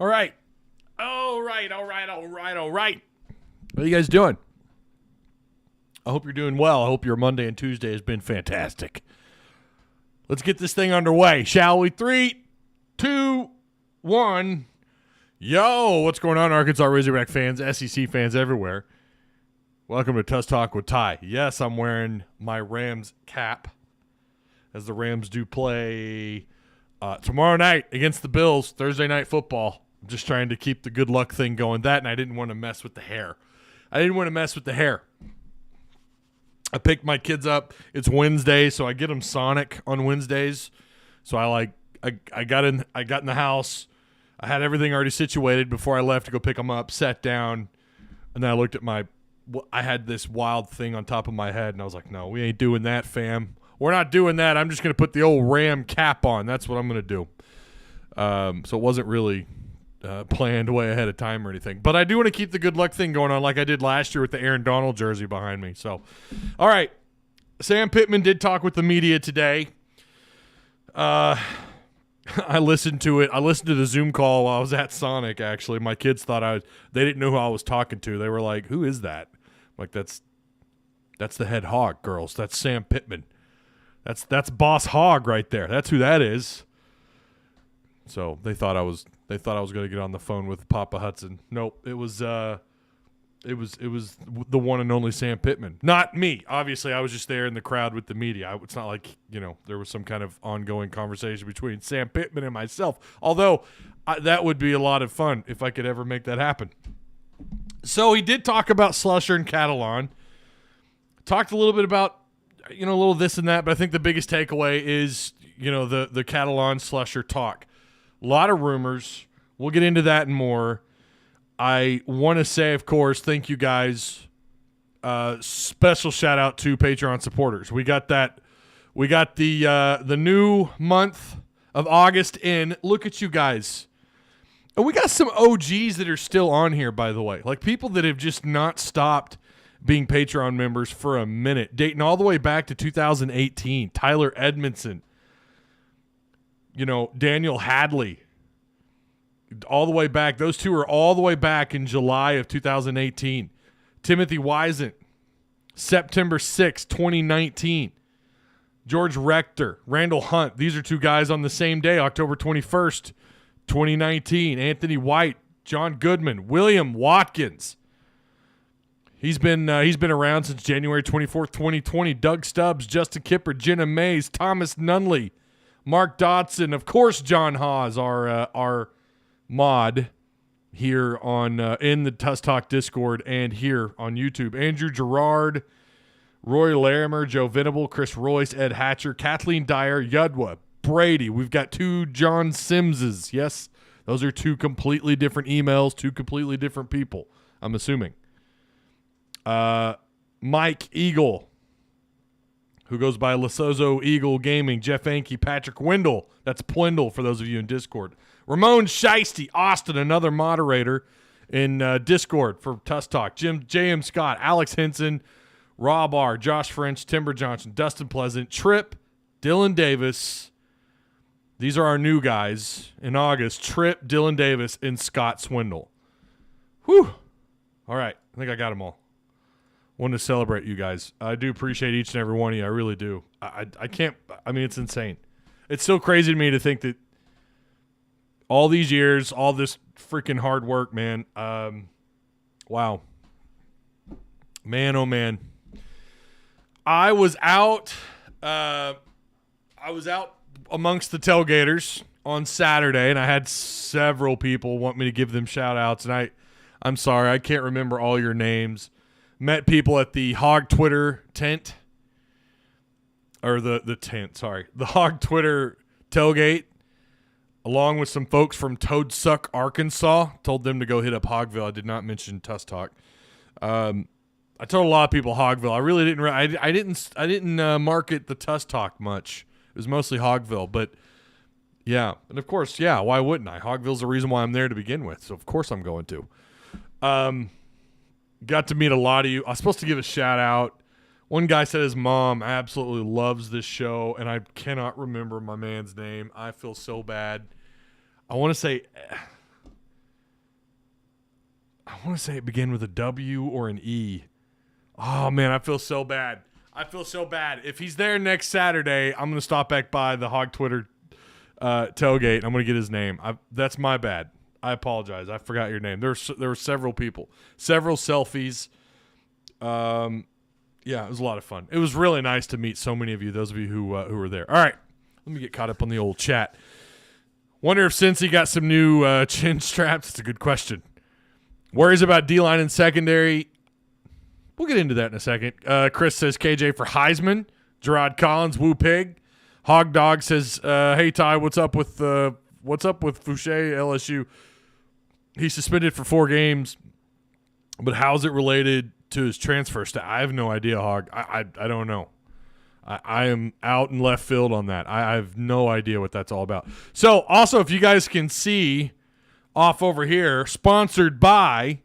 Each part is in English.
All right. All right. What are you guys doing? I hope you're doing well. I hope your Monday and Tuesday has been fantastic. Let's get this thing underway, shall we? 3, 2, 1. Yo, what's going on, Arkansas Razorback fans, SEC fans everywhere? Welcome to Tuss Talk with Ty. Yes, I'm wearing my Rams cap as the Rams do play tomorrow night against the Bills, Thursday Night Football. I'm just trying to keep the good luck thing going. That, and I didn't want to mess with the hair. I picked my kids up. It's Wednesday, so I get them Sonic on Wednesdays. So I got in the house. I had everything already situated before I left to go pick them up, sat down, and then I looked at I had this wild thing on top of my head, and I was like, no, we ain't doing that, fam. We're not doing that. I'm just going to put the old Ram cap on. That's what I'm going to do. So it wasn't really planned way ahead of time or anything. But I do want to keep the good luck thing going on like I did last year with the Aaron Donald jersey behind me. So, all right. Sam Pittman did talk with the media today. I listened to it. I listened to the Zoom call while I was at Sonic, actually. My kids thought they didn't know who I was talking to. They were like, who is that? I'm like, that's the head hog, girls. That's Sam Pittman. That's Boss Hog right there. That's who that is. So they thought I was going to get on the phone with Papa Hudson. Nope, it was the one and only Sam Pittman. Not me. Obviously, I was just there in the crowd with the media. It's not like, there was some kind of ongoing conversation between Sam Pittman and myself. Although that would be a lot of fun if I could ever make that happen. So he did talk about Slusher and Catalan. Talked a little bit about, a little this and that, but I think the biggest takeaway is, the Catalan Slusher talk. A lot of rumors. We'll get into that and more. I want to say, of course, thank you guys. Special shout out to Patreon supporters. We got that. We got the new month of August in. Look at you guys. And we got some OGs that are still on here, by the way. Like people that have just not stopped being Patreon members for a minute. Dating all the way back to 2018. Tyler Edmondson. Daniel Hadley. All the way back. Those two are all the way back in July of 2018. Timothy Wisent, September 6, 2019. George Rector, Randall Hunt. These are two guys on the same day, October 21st, 2019. Anthony White, John Goodman, William Watkins. He's been around since January 24th, 2020. Doug Stubbs, Justin Kipper, Jenna Mays, Thomas Nunley, Mark Dotson, of course, John Hawes, our mod here on in the Tuss Talk Discord and here on YouTube. Andrew Gerard, Roy Larimer, Joe Venable, Chris Royce, Ed Hatcher, Kathleen Dyer, Yudwa, Brady. We've got two John Simses. Yes, those are two completely different emails, two completely different people, I'm assuming. Mike Eagle, who goes by Lasozo Eagle Gaming, Jeff Anke, Patrick Wendell. That's Plendle for those of you in Discord. Ramon Shiesty, Austin, another moderator in Discord for Tuss Talk. J.M. Scott, Alex Henson, Rob R., Josh French, Timber Johnson, Dustin Pleasant, Tripp, Dylan Davis. These are our new guys in August. Tripp, Dylan Davis, and Scott Swindle. Whew. All right. I think I got them all. Wanted to celebrate you guys. I do appreciate each and every one of you. I really do. I can't. I mean, it's insane. It's so crazy to me to think that all these years, all this freaking hard work, man. Wow. Man, oh man. I was out amongst the tailgaters on Saturday, and I had several people want me to give them shout outs, and I'm sorry, I can't remember all your names. Met people at the Hog Twitter tent, or the Hog Twitter tailgate, along with some folks from Toadsuck, Arkansas. Told them to go hit up Hogville. I did not mention Tuss Talk. I told a lot of people Hogville. I really didn't. I didn't market the Tuss Talk much. It was mostly Hogville, but yeah, and of course, yeah. Why wouldn't I? Hogville's the reason why I'm there to begin with, so of course I'm going to. Got to meet a lot of you. I was supposed to give a shout out. One guy said his mom absolutely loves this show, and I cannot remember my man's name. I feel so bad. I want to say I want to say it began with a W or an E. Oh, man, I feel so bad. If he's there next Saturday, I'm going to stop back by the Hog Twitter tailgate, and I'm going to get his name. That's my bad. I apologize. I forgot your name. There were several people. Several selfies. Yeah, it was a lot of fun. It was really nice to meet so many of you, those of you who were there. All right, let me get caught up on the old chat. Wonder if Cincy got some new chin straps. It's a good question. Worries about D-line and secondary. We'll get into that in a second. Chris says KJ for Heisman. Gerard Collins, Woo Pig. Hog Dog says, hey, Ty, what's up with Fouché, LSU? He's suspended for 4 games, but how's it related to his transfer stat? I have no idea, Hog. I don't know. I am out in left field on that. I have no idea what that's all about. So, also, if you guys can see off over here, sponsored by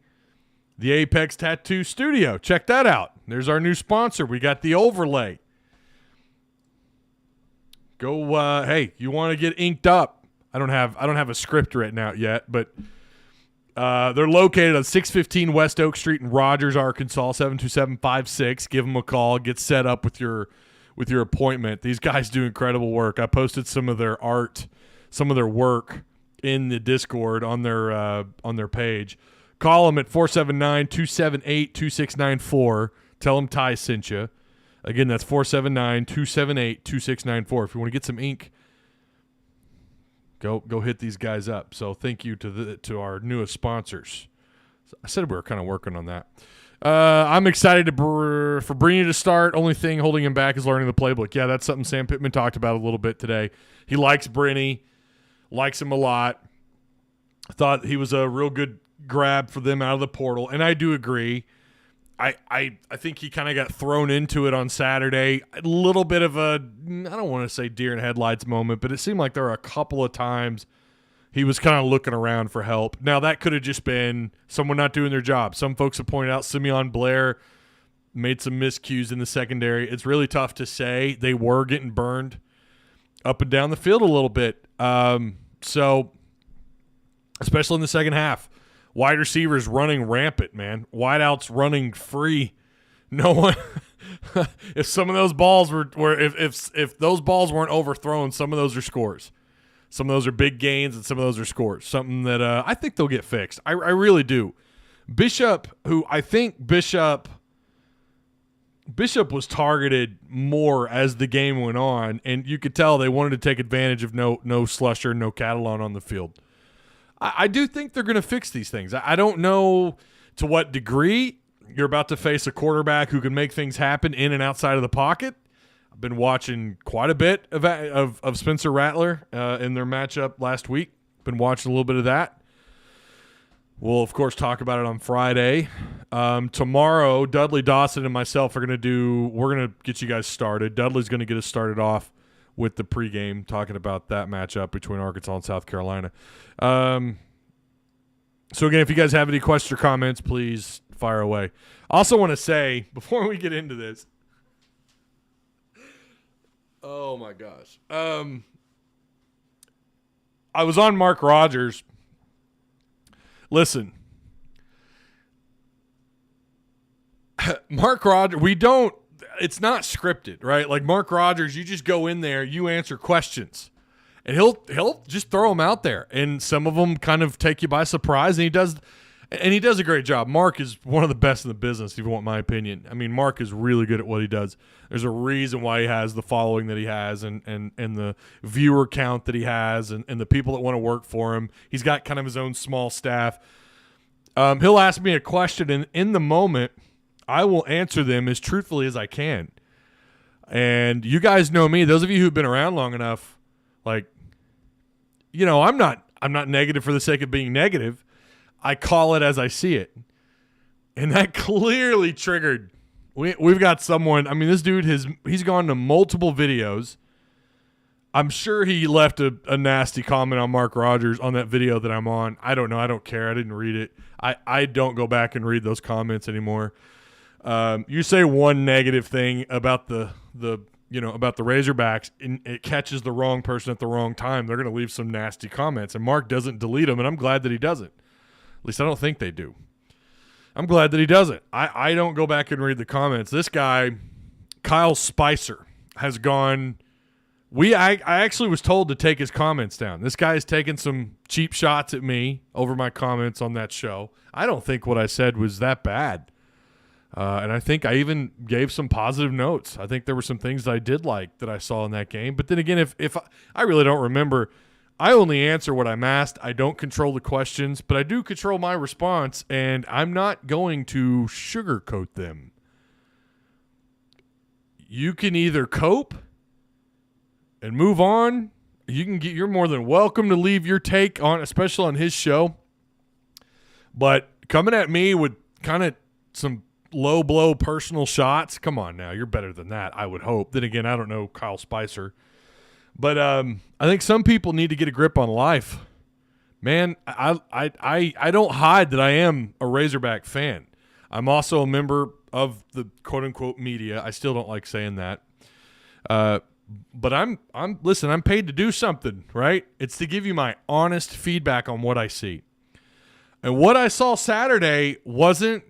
the Apex Tattoo Studio. Check that out. There's our new sponsor. We got the overlay. Go, hey, you want to get inked up? I don't have a script written out yet, but they're located on 615 West Oak Street in Rogers, Arkansas, 72756. Give them a call. Get set up with your appointment. These guys do incredible work. I posted some of their art, some of their work in the Discord on their page. Call them at 479-278-2694. Tell them Ty sent you. Again, that's 479-278-2694. If you want to get some ink, go hit these guys up. So thank you to our newest sponsors. I said we were kind of working on that. I'm excited for Brini to start. Only thing holding him back is learning the playbook. Yeah, that's something Sam Pittman talked about a little bit today. He likes Brini, likes him a lot. Thought he was a real good grab for them out of the portal, and I do agree. I think he kind of got thrown into it on Saturday. A little bit of a, I don't want to say deer in headlights moment, but it seemed like there were a couple of times he was kind of looking around for help. Now, that could have just been someone not doing their job. Some folks have pointed out Simeon Blair made some miscues in the secondary. It's really tough to say. They were getting burned up and down the field a little bit. So, especially in the second half. Wide receivers running rampant, man. Wideouts running free. No one. If some of those balls were if those balls weren't overthrown, some of those are scores. Some of those are big gains, and some of those are scores. Something that I think they'll get fixed. I really do. Bishop, who I think Bishop was targeted more as the game went on, and you could tell they wanted to take advantage of no Slusher, no Catalan on the field. I do think they're going to fix these things. I don't know to what degree. You're about to face a quarterback who can make things happen in and outside of the pocket. I've been watching quite a bit of Spencer Rattler in their matchup last week. Been watching a little bit of that. We'll, of course, talk about it on Friday. Tomorrow, Dudley Dawson and myself we're going to get you guys started. Dudley's going to get us started off with the pregame, talking about that matchup between Arkansas and South Carolina. So, again, if you guys have any questions or comments, please fire away. I also want to say, before we get into this, oh, my gosh. I was on Mark Rogers. Listen, Mark Rogers, it's not scripted, right? Like Mark Rogers, you just go in there, you answer questions, and he'll just throw them out there, and some of them kind of take you by surprise, and he does a great job. Mark is one of the best in the business, if you want my opinion. I mean, Mark is really good at what he does. There's a reason why he has the following that he has, and the viewer count that he has, and the people that want to work for him. He's got kind of his own small staff. He'll ask me a question, and in the moment, I will answer them as truthfully as I can. And you guys know me. Those of you who've been around long enough, like, you know, I'm not negative for the sake of being negative. I call it as I see it. And that clearly triggered. We've got someone, I mean, this dude he's gone to multiple videos. I'm sure he left a nasty comment on Mark Rogers on that video that I'm on. I don't know. I don't care. I didn't read it. I don't go back and read those comments anymore. You say one negative thing about the Razorbacks, and it catches the wrong person at the wrong time. They're going to leave some nasty comments, and Mark doesn't delete them, and I'm glad that he doesn't. At least I don't think they do. I'm glad that he doesn't. I don't go back and read the comments. This guy, Kyle Spicer, has gone. I actually was told to take his comments down. This guy has taken some cheap shots at me over my comments on that show. I don't think what I said was that bad. And I think I even gave some positive notes. I think there were some things that I did like that I saw in that game. But then again, if I really don't remember, I only answer what I'm asked. I don't control the questions, but I do control my response, and I'm not going to sugarcoat them. You can either cope and move on. You're more than welcome to leave your take on, especially on his show. But coming at me with kind of some low blow personal shots, come on now, you're better than that, I would hope. Then again, I don't know Kyle Spicer. But I think some people need to get a grip on life. Man, I don't hide that I am a Razorback fan. I'm also a member of the quote-unquote media. I still don't like saying that. But I'm paid to do something, right? It's to give you my honest feedback on what I see. And what I saw Saturday wasn't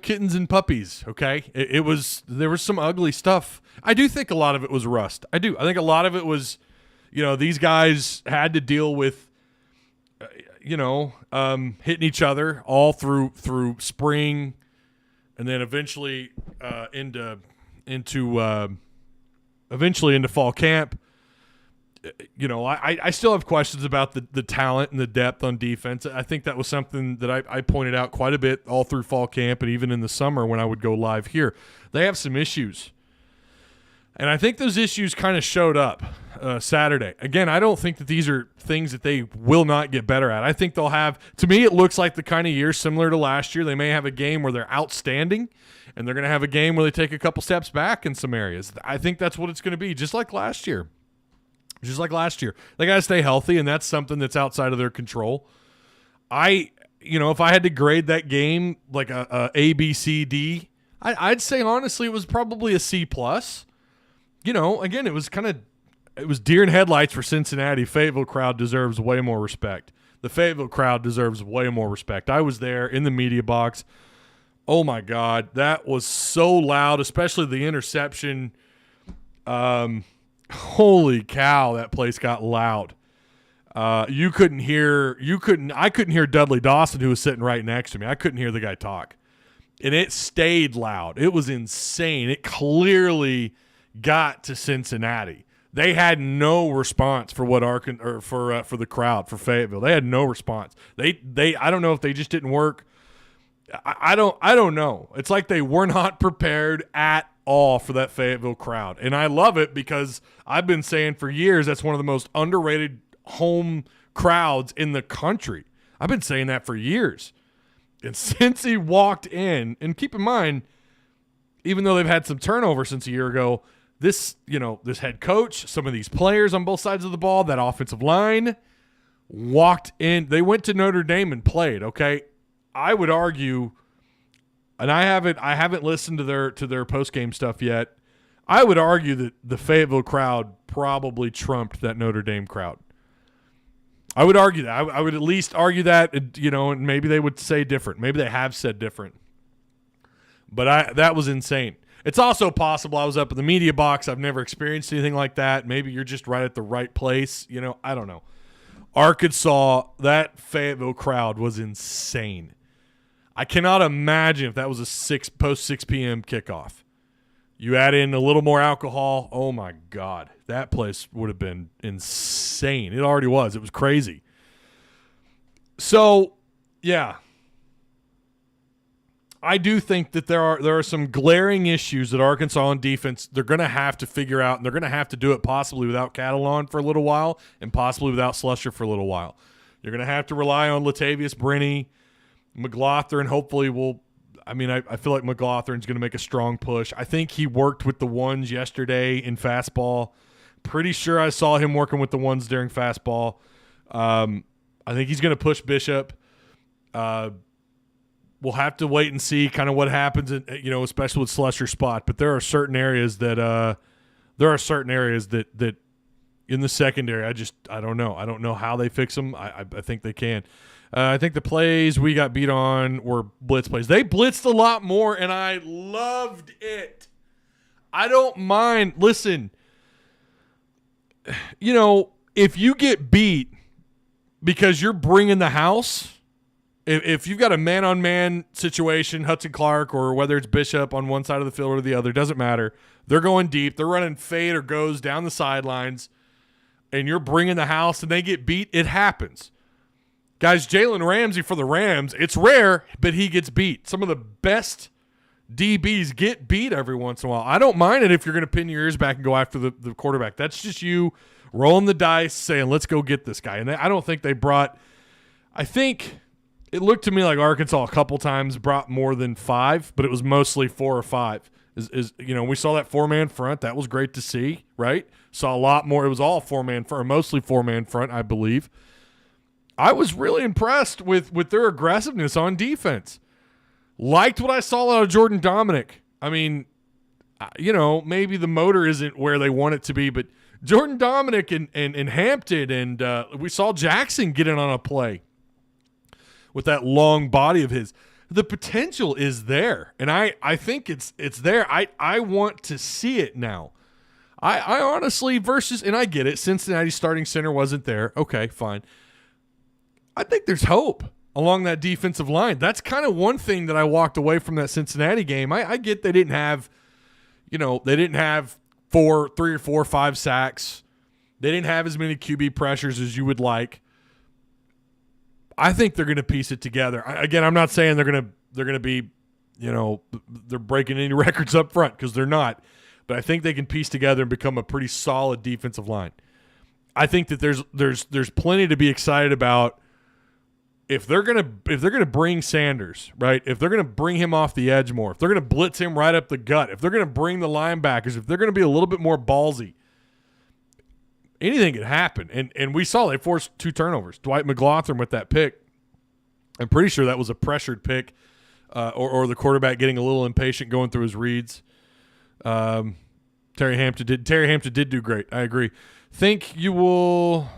kittens and puppies, okay? There was some ugly stuff. I do think a lot of it was rust. I think a lot of it was, these guys had to deal with hitting each other all through spring, and then eventually into fall camp. I still have questions about the talent and the depth on defense. I think that was something that I pointed out quite a bit all through fall camp and even in the summer when I would go live here. They have some issues. And I think those issues kind of showed up Saturday. Again, I don't think that these are things that they will not get better at. I think they'll have – to me, it looks like the kind of year similar to last year. They may have a game where they're outstanding, and they're going to have a game where they take a couple steps back in some areas. I think that's what it's going to be, just like last year. They got to stay healthy, and that's something that's outside of their control. If I had to grade that game like a B, C, D, I'd say honestly it was probably a C+. Again, it was deer in headlights for Cincinnati. Fayetteville crowd deserves way more respect. The Fayetteville crowd deserves way more respect. I was there in the media box. Oh my God, that was so loud, especially the interception. Holy cow, that place got loud. I couldn't hear Dudley Dawson, who was sitting right next to me. I couldn't hear the guy talk. And it stayed loud. It was insane. It clearly got to Cincinnati. They had no response for for the crowd for Fayetteville. They had no response. They I don't know if they just didn't work. I don't know. It's like they were not prepared at all for that Fayetteville crowd. And I love it because I've been saying for years that's one of the most underrated home crowds in the country. I've been saying that for years. And since he walked in, and keep in mind, even though they've had some turnover since a year ago, this head coach, some of these players on both sides of the ball, that offensive line walked in. They went to Notre Dame and played, okay? I would argue, and I haven't listened to their post-game stuff yet. I would argue that the Fayetteville crowd probably trumped that Notre Dame crowd. I would argue that. I would at least argue that, and maybe they would say different. Maybe they have said different. But that was insane. It's also possible I was up in the media box. I've never experienced anything like that. Maybe you're just right at the right place. I don't know. Arkansas, that Fayetteville crowd was insane. I cannot imagine if that was a post 6 p.m. kickoff. You add in a little more alcohol, oh my God, that place would have been insane. It already was. It was crazy. So, yeah. I do think that there are some glaring issues that Arkansas on defense, they're going to have to figure out, and they're going to have to do it possibly without Catalon for a little while and possibly without Slusher for a little while. You're going to have to rely on Latavius Brenny. McLaughlin hopefully will – I feel like McLaughlin's going to make a strong push. I think he worked with the ones yesterday in fastball. Pretty sure I saw him working with the ones during fastball. I think he's going to push Bishop. We'll have to wait and see kind of what happens, especially with Slusher's spot. But there are certain areas that in the secondary, I don't know. I don't know how they fix them. I think they can. I think the plays we got beat on were blitz plays. They blitzed a lot more, and I loved it. I don't mind. Listen, if you get beat because you're bringing the house, if you've got a man-on-man situation, Hudson Clark or whether it's Bishop on one side of the field or the other, doesn't matter. They're going deep. They're running fade or goes down the sidelines, and you're bringing the house and they get beat, it happens. Guys, Jalen Ramsey for the Rams, it's rare, but he gets beat. Some of the best DBs get beat every once in a while. I don't mind it if you're going to pin your ears back and go after the quarterback. That's just you rolling the dice, saying, let's go get this guy. And I don't think they brought – I think it looked to me like Arkansas a couple times brought more than 5, but it was mostly 4 or 5. We saw that 4-man front. That was great to see, right? Saw a lot more. It was all 4-man front, or mostly 4-man front, I believe. I was really impressed with their aggressiveness on defense. Liked what I saw out of Jordan Dominic. I mean, maybe the motor isn't where they want it to be, but Jordan Dominic and Hampton and we saw Jackson get in on a play with that long body of his. The potential is there, and I think it's there. I want to see it now. I honestly and I get it, Cincinnati's starting center wasn't there. Okay, fine. I think there's hope along that defensive line. That's kind of one thing that I walked away from that Cincinnati game. I get they didn't have, they didn't have 3 or 4 or 5 sacks. They didn't have as many QB pressures as you would like. I think they're going to piece it together. Again, I'm not saying they're going to be, they're breaking any records up front, because they're not. But I think they can piece together and become a pretty solid defensive line. I think that there's plenty to be excited about. If they're gonna bring Sanders, right? If they're gonna bring him off the edge more, if they're gonna blitz him right up the gut, if they're gonna bring the linebackers, if they're gonna be a little bit more ballsy, anything could happen. And we saw they forced 2 turnovers. Dwight McLaughlin with that pick. I'm pretty sure that was a pressured pick, or the quarterback getting a little impatient going through his reads. Terry Hampton did do great. I agree. Think you will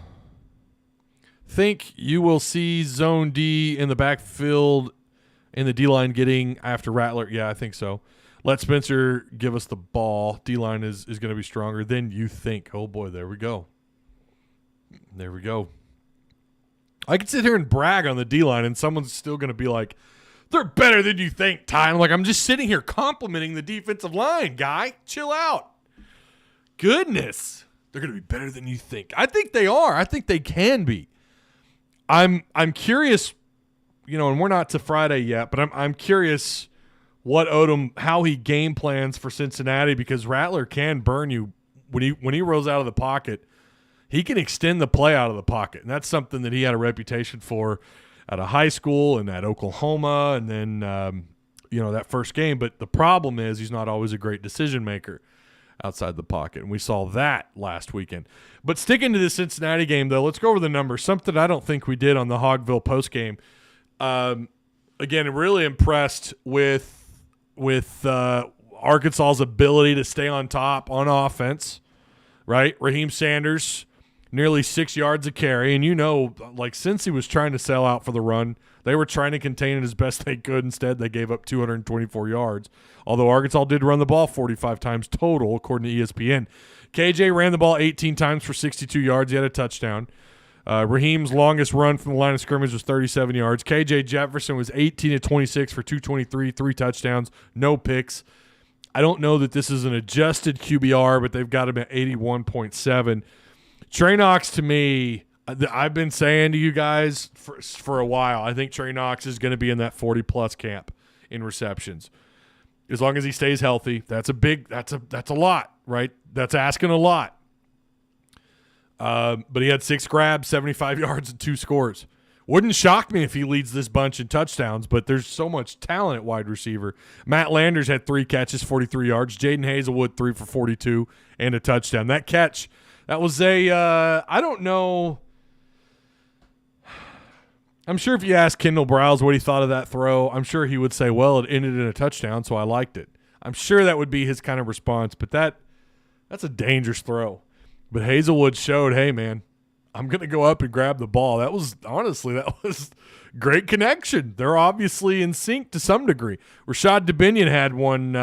see zone D in the backfield in the D-line getting after Rattler? Yeah, I think so. Let Spencer give us the ball. D-line is going to be stronger than you think. Oh, boy, there we go. I could sit here and brag on the D-line, and someone's still going to be like, they're better than you think, Ty. I'm like, I'm just sitting here complimenting the defensive line, guy. Chill out. Goodness. They're going to be better than you think. I think they are. I think they can be. I'm curious, and we're not to Friday yet, but I'm curious what Odom, how he game plans for Cincinnati, because Rattler can burn you when he rolls out of the pocket. He can extend the play out of the pocket, and that's something that he had a reputation for at a high school and at Oklahoma, and then that first game. But the problem is he's not always a great decision maker outside the pocket, and we saw that last weekend. But sticking to the Cincinnati game, though, let's go over the numbers, something I don't think we did on the Hogville postgame. Again, really impressed with Arkansas's ability to stay on top on offense, right? Raheem Sanders, nearly 6 yards a carry, and since he was trying to sell out for the run, they were trying to contain it as best they could. Instead, they gave up 224 yards, although Arkansas did run the ball 45 times total, according to ESPN. KJ ran the ball 18 times for 62 yards. He had a touchdown. Raheem's longest run from the line of scrimmage was 37 yards. KJ Jefferson was 18 to 26 for 223, 3 touchdowns, no picks. I don't know that this is an adjusted QBR, but they've got him at 81.7. Trey Knox, to me, I've been saying to you guys for a while, I think Trey Knox is going to be in that 40-plus camp in receptions. As long as he stays healthy, that's a lot, right? That's asking a lot. But he had 6 grabs, 75 yards, and 2 scores. Wouldn't shock me if he leads this bunch in touchdowns, but there's so much talent at wide receiver. Matt Landers had 3 catches, 43 yards. Jaden Hazelwood, 3 for 42, and a touchdown. That catch, that was I don't know. I'm sure if you asked Kendall Browse what he thought of that throw, I'm sure he would say, well, it ended in a touchdown, so I liked it. I'm sure that would be his kind of response, but that's a dangerous throw. But Hazelwood showed, hey, man, I'm going to go up and grab the ball. That was great connection. They're obviously in sync to some degree. Rashad Dubinion had one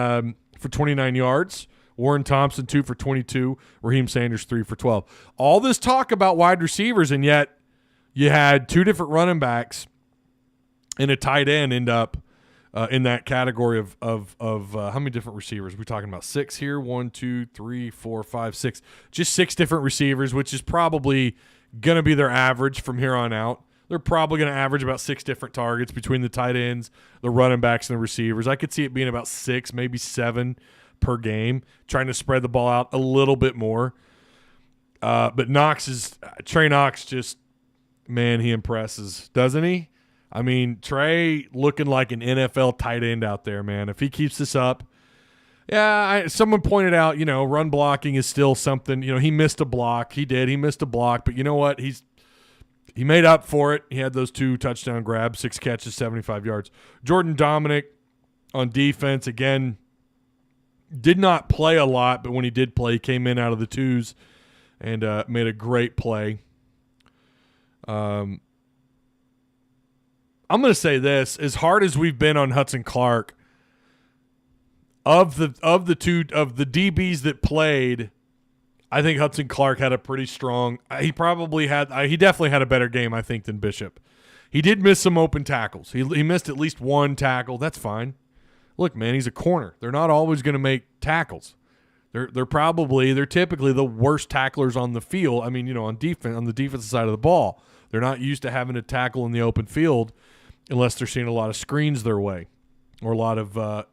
for 29 yards. Warren Thompson, 2 for 22. Raheem Sanders, 3 for 12. All this talk about wide receivers, and yet you had two different running backs and a tight end end up in that category of how many different receivers? We're talking about 6 here. 1, 2, 3, 4, 5, 6. Just 6 different receivers, which is probably going to be their average from here on out. They're probably going to average about 6 different targets between the tight ends, the running backs, and the receivers. I could see it being about 6, maybe 7 per game, trying to spread the ball out a little bit more. But Trey Knox just, man, he impresses, doesn't he? I mean, Trey looking like an NFL tight end out there, man. If he keeps this up, someone pointed out, run blocking is still something. He missed a block. He missed a block, but you know what? He made up for it. He had those 2 touchdown grabs, 6 catches, 75 yards. Jordan Dominic on defense, again, did not play a lot, but when he did play, he came in out of the 2s and made a great play. I'm going to say this: as hard as we've been on Hudson Clark, of the DBs that played, I think Hudson Clark had a pretty strong. He definitely had a better game, I think, than Bishop. He did miss some open tackles. He missed at least 1 tackle. That's fine. Look, man, he's a corner. They're not always going to make tackles. They're typically the worst tacklers on the field. I mean, on the defensive side of the ball, they're not used to having a tackle in the open field unless they're seeing a lot of screens their way or a lot of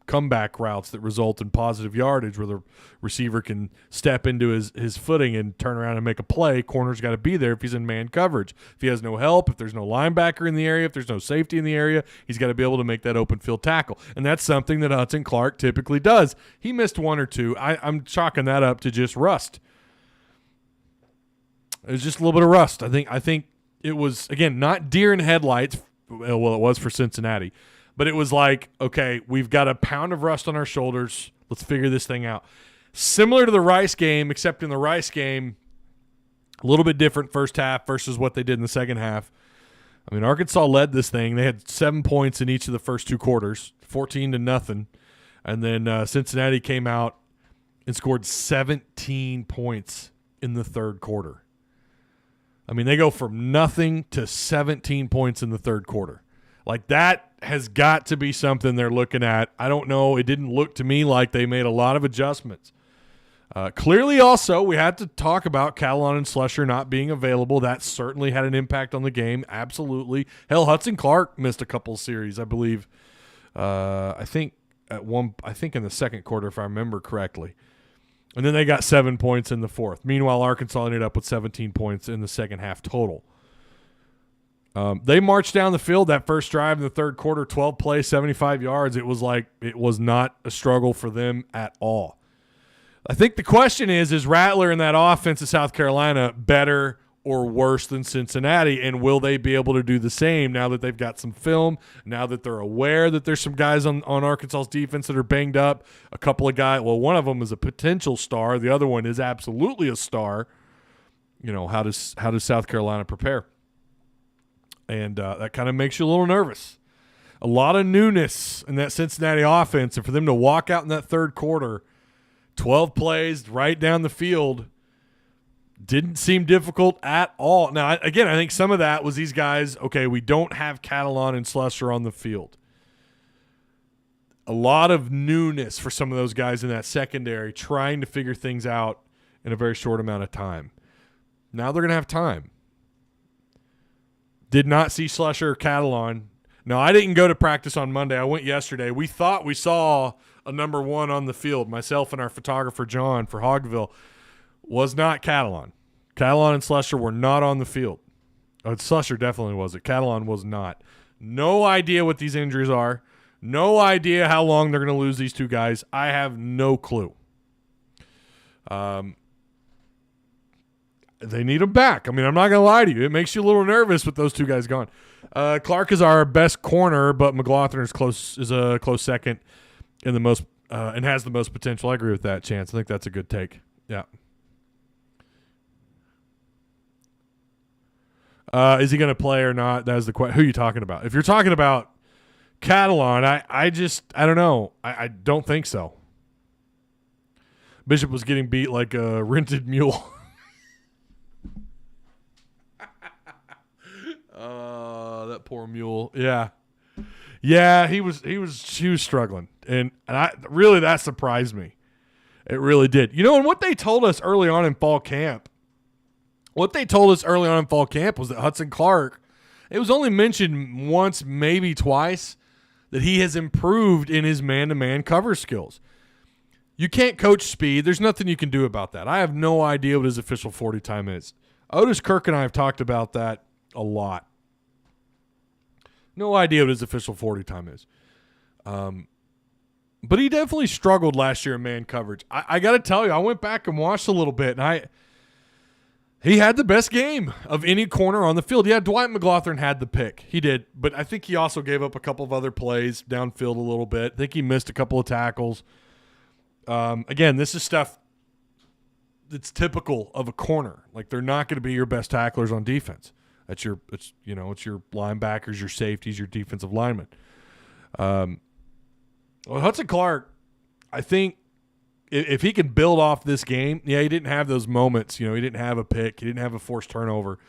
comeback routes that result in positive yardage where the receiver can step into his footing and turn around and make a play. Corner's got to be there if he's in man coverage. If he has no help, if there's no linebacker in the area, if there's no safety in the area, he's got to be able to make that open field tackle. And that's something that Hudson Clark typically does. He missed 1 or 2. I'm chalking that up to just rust. It was just a little bit of rust. I think it was, again, not deer in headlights. Well, it was for Cincinnati. But it was like, okay, we've got a pound of rust on our shoulders. Let's figure this thing out. Similar to the Rice game, except in the Rice game, a little bit different first half versus what they did in the second half. I mean, Arkansas led this thing. They had 7 points in each of the first 2 quarters, 14-0. And then Cincinnati came out and scored 17 points in the third quarter. I mean, they go from nothing to 17 points in the third quarter. Like, that has got to be something they're looking at. I don't know. It didn't look to me like they made a lot of adjustments. Clearly, also, we had to talk about Catalon and Slusher not being available. That certainly had an impact on the game. Absolutely. Hell, Hudson Clark missed a couple of series, I believe. I think in the second quarter, if I remember correctly. And then they got 7 points in the fourth. Meanwhile, Arkansas ended up with 17 points in the second half total. They marched down the field that first drive in the third quarter, 12 plays, 75 yards. It was not a struggle for them at all. I think the question is Rattler and that offense of South Carolina better or worse than Cincinnati, and will they be able to do the same now that they've got some film, now that they're aware that there's some guys on Arkansas's defense that are banged up, a couple of guys. Well, one of them is a potential star. The other one is absolutely a star. How does South Carolina prepare? And that kind of makes you a little nervous. A lot of newness in that Cincinnati offense, and for them to walk out in that third quarter, 12 plays right down the field, didn't seem difficult at all. Now, again, I think some of that was these guys, okay, we don't have Catalon and Slusher on the field. A lot of newness for some of those guys in that secondary trying to figure things out in a very short amount of time. Now they're going to have time. Did not see Slusher or Catalon. No, I didn't go to practice on Monday. I went yesterday. We thought we saw a number 1 on the field. Myself and our photographer, John, for Hogville, was not Catalon. Catalon and Slusher were not on the field. Slusher definitely wasn't. Catalon was not. No idea what these injuries are. No idea how long they're going to lose these two guys. I have no clue. They need them back. I mean, I'm not going to lie to you. It makes you a little nervous with those two guys gone. Clark is our best corner, but McLaughlin is a close second in the most and has the most potential. I agree with that, Chance. I think that's a good take. Yeah. Is he going to play or not? That's the question. Who are you talking about? If you're talking about Catalan, I don't know. I don't think so. Bishop was getting beat like a rented mule. That poor mule. Yeah. Yeah, he was struggling. And that surprised me. It really did. And what they told us early on in fall camp was that Hudson Clark, it was only mentioned once, maybe twice, that he has improved in his man-to-man cover skills. You can't coach speed. There's nothing you can do about that. I have no idea what his official 40 time is. Otis Kirk and I have talked about that a lot. No idea what his official 40 time is. But he definitely struggled last year in man coverage. I got to tell you, I went back and watched a little bit, and he had the best game of any corner on the field. Yeah, Dwight McLaughlin had the pick. He did, but I think he also gave up a couple of other plays downfield a little bit. I think he missed a couple of tackles. Again, this is stuff that's typical of a corner. Like, they're not going to be your best tacklers on defense. It's your linebackers, your safeties, your defensive linemen. Hudson Clark, I think if he can build off this game, yeah, he didn't have those moments. He didn't have a pick. He didn't have a forced turnover.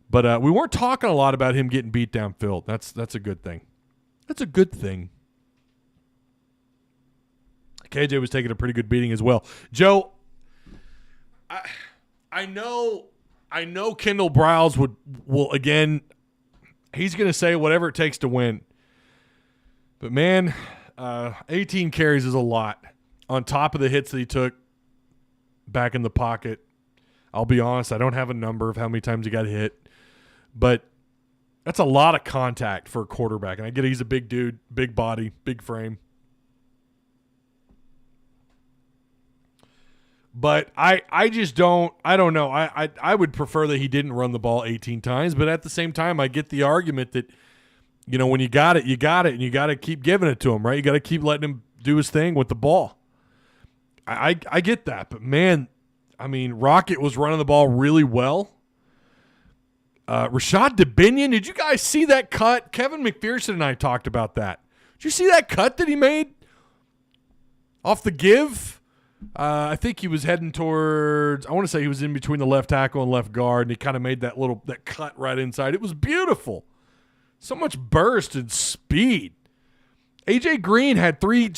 But we weren't talking a lot about him getting beat downfield. That's a good thing. That's a good thing. KJ was taking a pretty good beating as well. Joe, I know Kendall Browse will again, he's going to say whatever it takes to win. But, man, 18 carries is a lot. On top of the hits that he took back in the pocket, I'll be honest, I don't have a number of how many times he got hit. But that's a lot of contact for a quarterback. And I get it, he's a big dude, big body, big frame. But I just don't know. I would prefer that he didn't run the ball 18 times. But at the same time, I get the argument that, when you got it, and you got to keep giving it to him, right? You got to keep letting him do his thing with the ball. I get that. But, man, Rocket was running the ball really well. Rashad DeBinion, did you guys see that cut? Kevin McPherson and I talked about that. Did you see that cut that he made off the give? I think he was heading towards, I want to say he was in between the left tackle and left guard, and he kind of made that cut right inside. It was beautiful. So much burst and speed. A.J. Green had three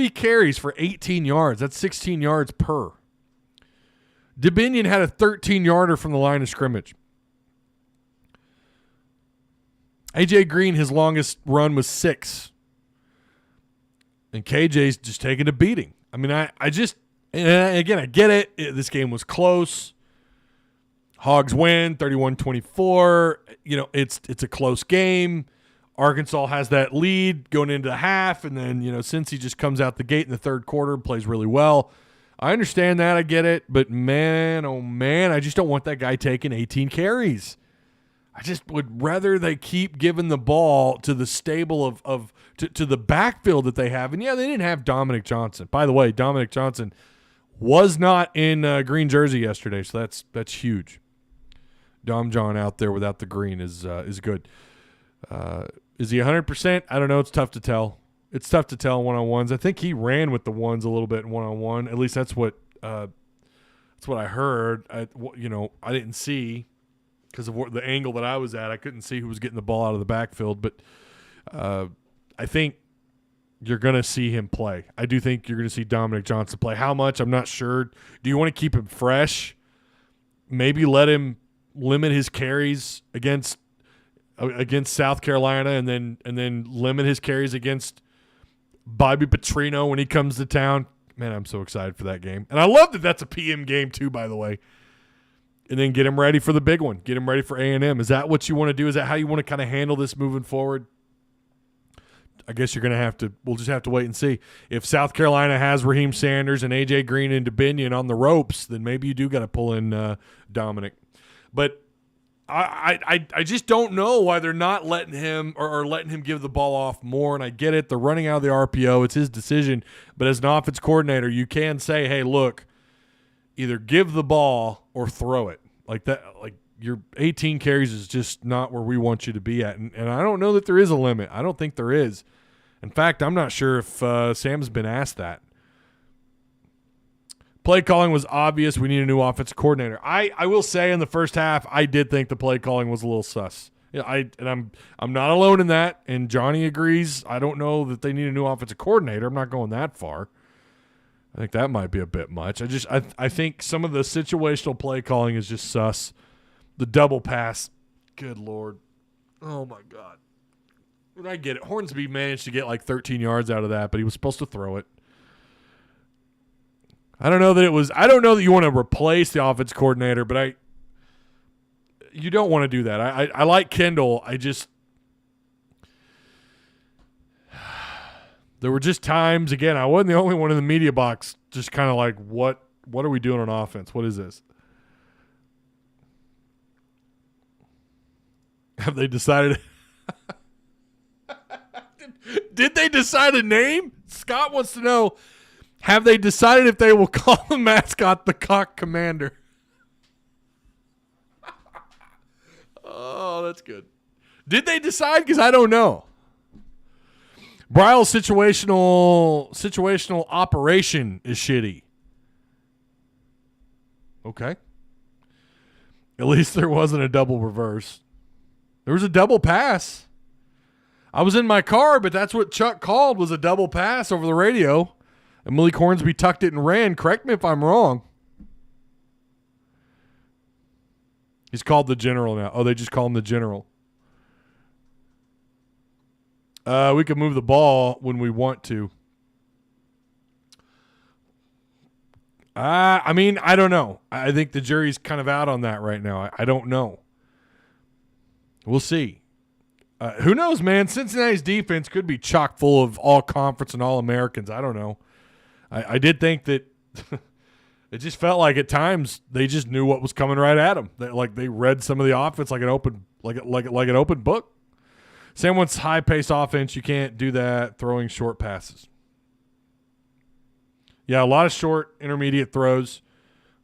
carries for 18 yards. That's 16 yards per. DeBinion had a 13-yarder from the line of scrimmage. A.J. Green, his longest run was 6. And KJ's just taking a beating. I get it. This game was close. Hogs win 31-24. It's a close game. Arkansas has that lead going into the half, and then, since he just comes out the gate in the third quarter and plays really well. I understand that. I get it. But, man, oh, man, I just don't want that guy taking 18 carries. I just would rather they keep giving the ball to the stable to the backfield that they have. And, yeah, they didn't have Dominic Johnson. By the way, Dominic Johnson was not in green jersey yesterday, so that's huge. Dom John out there without the green is good. Is he 100%? I don't know. It's tough to tell. It's tough to tell one-on-ones. I think he ran with the ones a little bit in one-on-one. At least that's what I heard. I didn't see because of the angle that I was at. I couldn't see who was getting the ball out of the backfield. But I think you're going to see him play. I do think you're going to see Dominic Johnson play. How much? I'm not sure. Do you want to keep him fresh? Maybe let him limit his carries against South Carolina, and then limit his carries against Bobby Petrino when he comes to town. Man, I'm so excited for that game. And I love that that's a PM game too, by the way. And then get him ready for the big one. Get him ready for A&M. Is that what you want to do? Is that how you want to kind of handle this moving forward? I guess we'll just have to wait and see. If South Carolina has Raheem Sanders and A.J. Green and DeBinion on the ropes, then maybe you do got to pull in Dominic. But I just don't know why they're not letting him or letting him give the ball off more. And I get it. They're running out of the RPO. It's his decision. But as an offense coordinator, you can say, hey, look, either give the ball or throw it. Like that. Like, your 18 carries is just not where we want you to be at. And I don't know that there is a limit. I don't think there is. In fact, I'm not sure if Sam's been asked that. Play calling was obvious. We need a new offensive coordinator. I will say in the first half, I did think the play calling was a little sus. Yeah, I'm not alone in that, and Johnny agrees. I don't know that they need a new offensive coordinator. I'm not going that far. I think that might be a bit much. I think some of the situational play calling is just sus. The double pass, good Lord. Oh, my God. And I get it. Hornsby managed to get like 13 yards out of that, but he was supposed to throw it. I don't know that you want to replace the offense coordinator, but you don't want to do that. I like Kendall. There were just times, again, I wasn't the only one in the media box, just kind of like, what are we doing on offense? What is this? Have they decided? Did they decide a name? Scott wants to know, have they decided if they will call the mascot the Cock Commander? Oh, that's good. Did they decide? Because I don't know. Bryle's situational operation is shitty. Okay. At least there wasn't a double reverse. There was a double pass. I was in my car, but that's what Chuck called, was a double pass over the radio. And Malik Hornsby tucked it and ran. Correct me if I'm wrong. He's called the general now. Oh, they just call him the general. We can move the ball when we want to. I mean, I don't know. I think the jury's kind of out on that right now. I don't know. We'll see. Who knows, man? Cincinnati's defense could be chock full of all-conference and all-Americans. I don't know. I did think that it just felt like at times they just knew what was coming right at them. They read some of the offense like an open book. Sam wants high-paced offense. You can't do that throwing short passes. Yeah, a lot of short, intermediate throws.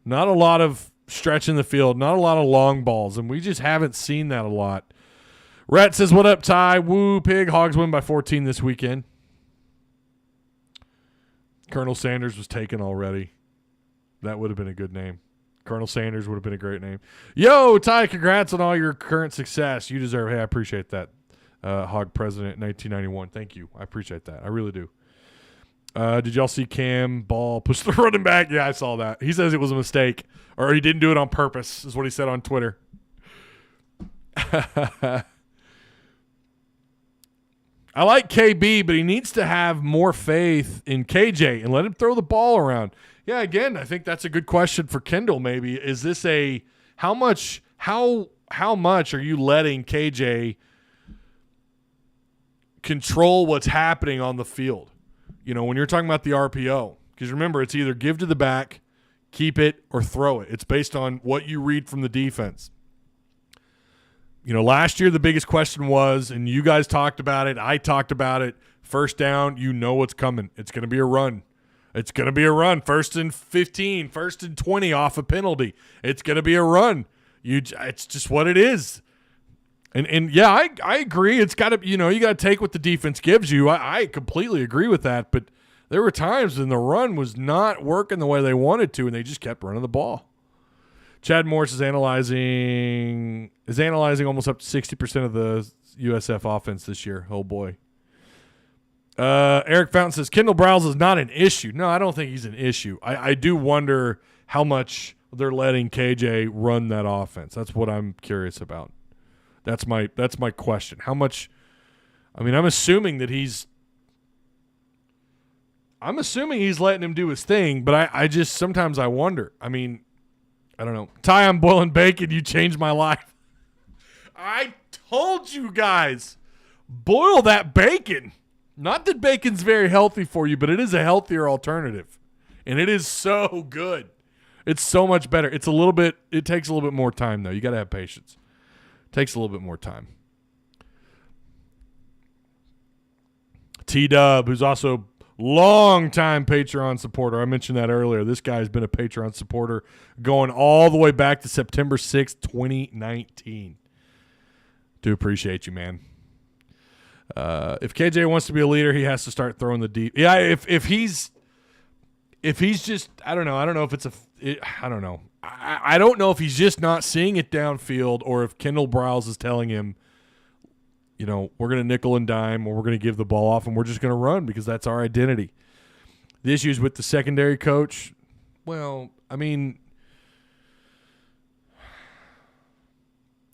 Not a lot of stretch in the field. Not a lot of long balls, and we just haven't seen that a lot. Rhett says, what up, Ty? Woo, pig. Hogs win by 14 this weekend. Colonel Sanders was taken already. That would have been a good name. Colonel Sanders would have been a great name. Yo, Ty, congrats on all your current success. You deserve it. Hey, I appreciate that. Hog president in 1991. Thank you. I appreciate that. I really do. Did y'all see Cam Ball push the running back? Yeah, I saw that. He says it was a mistake, or he didn't do it on purpose, is what he said on Twitter. I like KB, but he needs to have more faith in KJ and let him throw the ball around. Yeah, again, I think that's a good question for Kendall maybe. Is this how much are you letting KJ control what's happening on the field? You know, when you're talking about the RPO, because remember, it's either give to the back, keep it, or throw it. It's based on what you read from the defense. You know, last year the biggest question was, and you guys talked about it, I talked about it, first down, you know what's coming. It's going to be a run. It's going to be a run. 1st and 15, 1st and 20 off a penalty. It's going to be a run. It's just what it is. And yeah, I agree. It's got to, you got to take what the defense gives you. I completely agree with that. But there were times when the run was not working the way they wanted to, and they just kept running the ball. Chad Morris is analyzing almost up to 60% of the USF offense this year. Oh boy. Eric Fountain says Kendall Browse is not an issue. No, I don't think he's an issue. I do wonder how much they're letting KJ run that offense. That's what I'm curious about. That's my question. How much? I mean, I'm assuming he's letting him do his thing, but I just sometimes I wonder. I mean, I don't know. Ty, I'm boiling bacon. You changed my life. I told you guys, boil that bacon. Not that bacon's very healthy for you, but it is a healthier alternative. And it is so good. It's so much better. It takes a little bit more time, though. You got to have patience. It takes a little bit more time. T-Dub, who's also Long-time Patreon supporter. I mentioned that earlier. This guy's been a Patreon supporter going all the way back to September 6th, 2019. Do appreciate you, man. If KJ wants to be a leader, he has to start throwing the deep. Yeah, if he's just, I don't know. I don't know if I don't know. I don't know if he's just not seeing it downfield or if Kendall Briles is telling him, you know, we're going to nickel and dime or we're going to give the ball off and we're just going to run because that's our identity. The issues with the secondary coach, well, I mean,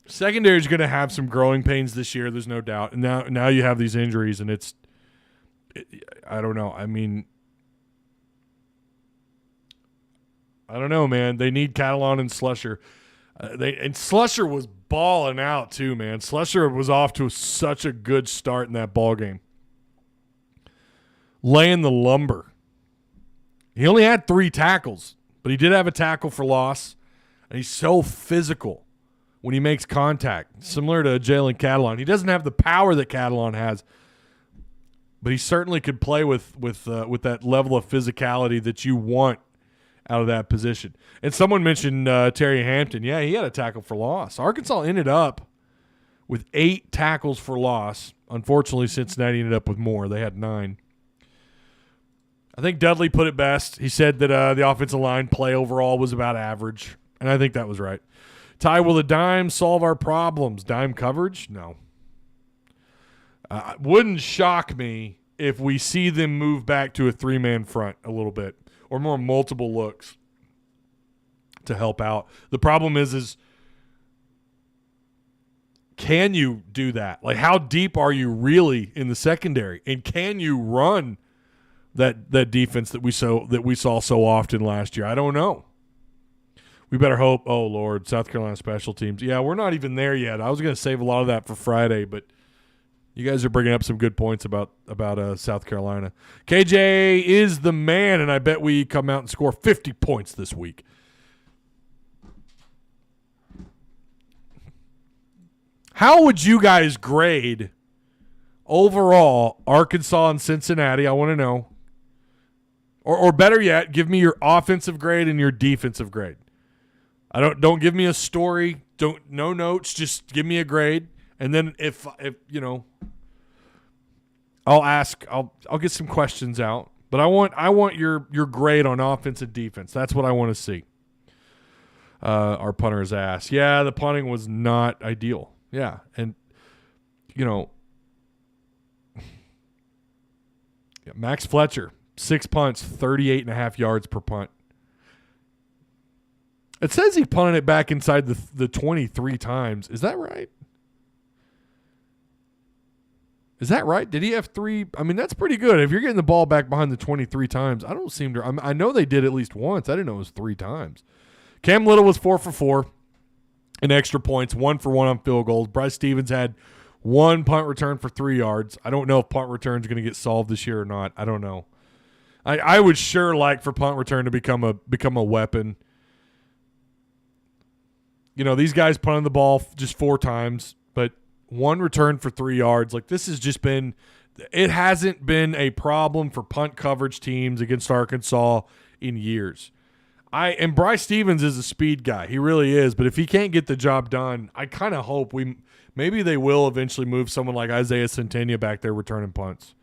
secondary is going to have some growing pains this year. There's no doubt. And now you have these injuries and I don't know. I mean, I don't know, man. They need Catalan and Slusher. And Slusher was balling out too, man. Slusher was off to such a good start in that ball game. Laying the lumber. He only had 3 tackles, but he did have a tackle for loss. And he's so physical when he makes contact, similar to Jalen Catalan. He doesn't have the power that Catalan has, but he certainly could play with that level of physicality that you want out of that position. And someone mentioned Terry Hampton. Yeah, he had a tackle for loss. Arkansas ended up with 8 tackles for loss. Unfortunately, Cincinnati ended up with more. They had 9. I think Dudley put it best. He said that the offensive line play overall was about average, and I think that was right. Ty, will the dime solve our problems? Dime coverage? No. Wouldn't shock me if we see them move back to a 3-man front a little bit. Or more multiple looks to help out. The problem is can you do that? Like, how deep are you really in the secondary? And can you run that defense that we saw so often last year? I don't know. We better hope. Oh Lord, South Carolina special teams. Yeah, we're not even there yet. I was going to save a lot of that for Friday, but you guys are bringing up some good points about South Carolina. KJ is the man, and I bet we come out and score 50 points this week. How would you guys grade overall Arkansas and Cincinnati? I want to know. Or better yet, give me your offensive grade and your defensive grade. Don't give me a story. No notes. Just give me a grade. And then if you know, I'll get some questions out. But I want your grade on offense and defense. That's what I want to see. Our punter's ass. Yeah, the punting was not ideal. Yeah, and you know, Max Fletcher, 6 punts, 38.5 yards per punt. It says he punted it back inside the 23 times. Is that right? Is that right? Did he have 3? I mean, that's pretty good. If you're getting the ball back behind the 23 times, I don't seem to. I know they did at least once. I didn't know it was 3 times. Cam Little was 4 for 4 in extra points, 1 for 1 on field goals. Bryce Stevens had 1 punt return for 3 yards. I don't know if punt return is going to get solved this year or not. I don't know. I would sure like for punt return to become a weapon. You know, these guys punted the ball just 4 times, but 1 return for 3 yards. Like, this has just been – it hasn't been a problem for punt coverage teams against Arkansas in years. And Bryce Stevens is a speed guy. He really is. But if he can't get the job done, I kind of hope maybe they will eventually move someone like Isaiah Centennia back there returning punts.